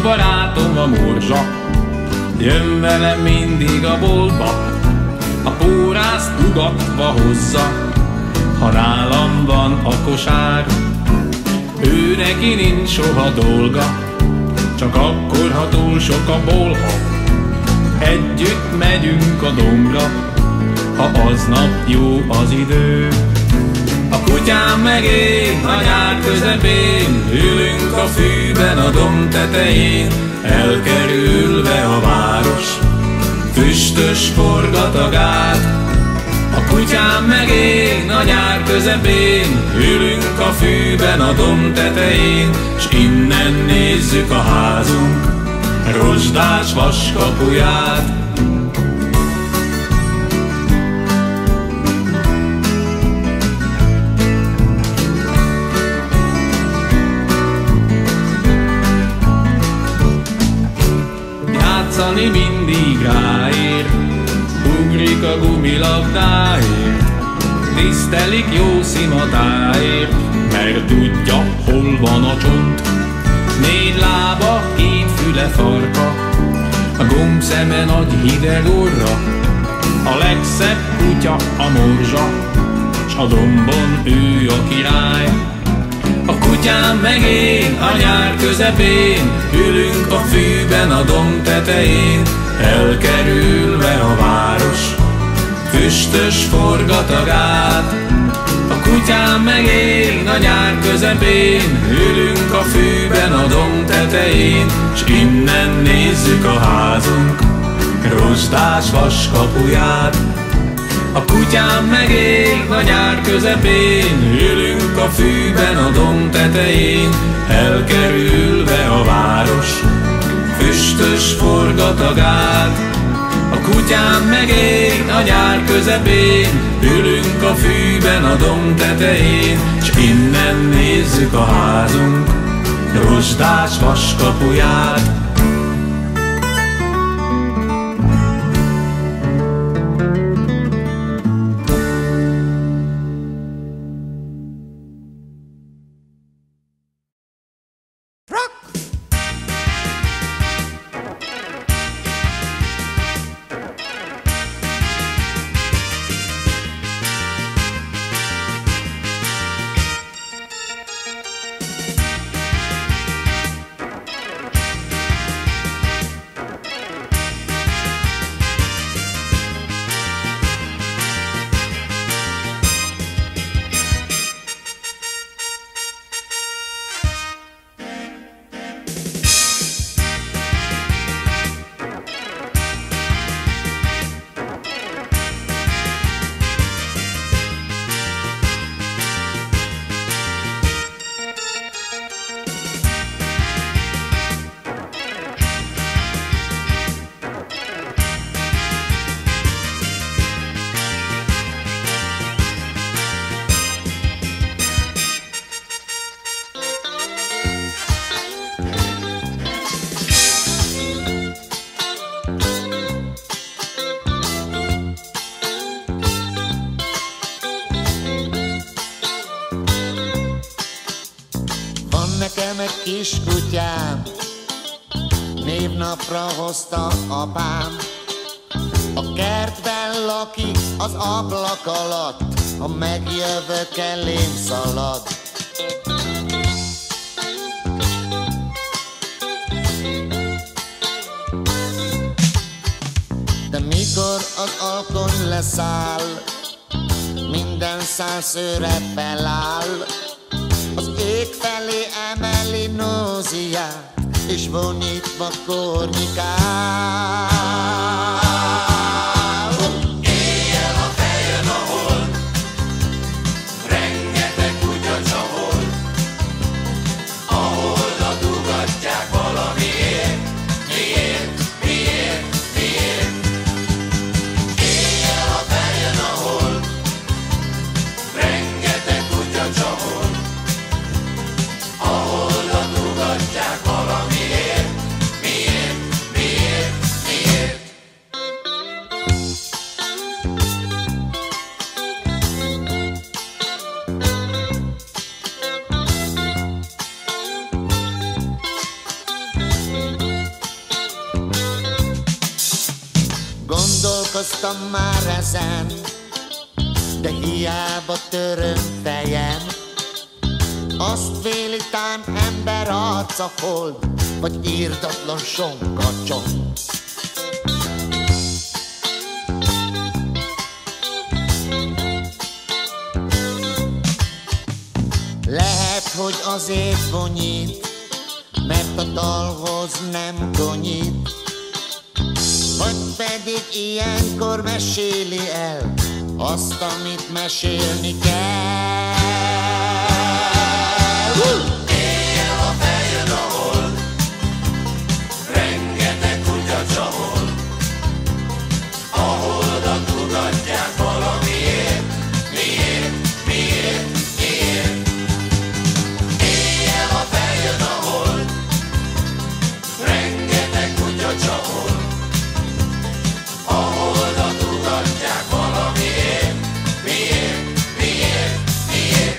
barátom a morzsa, jön velem mindig a boltba, a pórászt ugatva hozza. Ha nálam van a kosár, ő neki nincs soha dolga, csak akkor, ha túl sok a bolha, együtt megyünk a dombra, ha aznap jó az idő. A kutyám meg én a nyár közepén, ülünk a fűben a domb tetején, elkerülve a város, füstös forgat a gát. A kutyám meg én a nyár közepén, ülünk a fűben a domb tetején, s innen nézzük a házunk rozsdás vaskapuját. Játszani mindig ráér, ugrik a gumilabdáért, tisztelik jó szimatáért, mert tudja, hol van a csont. 4 lába, 2 füle farka, a gombszeme nagy hideg orra, a legszebb kutya a morzsa, s a dombon ő a király. A kutyám meg én a nyár közepén, ülünk a fűben a domb tetején, elkerülve a város, füstös forgat a gát. A kutyám meg én a nyár közepén, ülünk a fűben a domb tetején, s innen nézzük a házunk rozsdás vaskapuját. A kutyám meg én a nyár közepén, ülünk a fűben a domb tetején, elkerülve a város, füstös forgat a gát. A kutyám meg én a nyár közepén, ülünk a fűben a domb tetején, s innen nézzük a házunk rozsdás vaskapuját. Nekem egy kiskutyám, névnapra hozta apám. A kertben lakik az ablak alatt, ha megjövök elém szalad. De mikor az alkony leszáll, minden szál szőre feláll, az ég felé emeli nóziát, és vonítva kornyikál. Éjjel, ha feljön a hold, rengeteg kutya csavol, a holdat ugatják valamiért. Miért, miért, miért? Éjjel, ha feljön a hold, rengeteg kutya csavol, a holdat ugatják valamiért. Miért, miért, miért? Gondolkoztam már ezen, de hiába töröm fejem. Azt vélitán ember arca hold, vagy írdatlan sonkacsont. Lehet, hogy azért vonyít, mert a dalhoz nem konyít, vagy pedig ilyenkor meséli el azt, amit mesélni kell. Éjjel a feljön a hold, rengeteg kutya csahol, a holdat ugatják valamiért. Miért? Miért? Miért? Éjjel a feljön a hold, rengeteg kutya csahol, a holdat ugatják valamiért. Miért? Miért? Miért?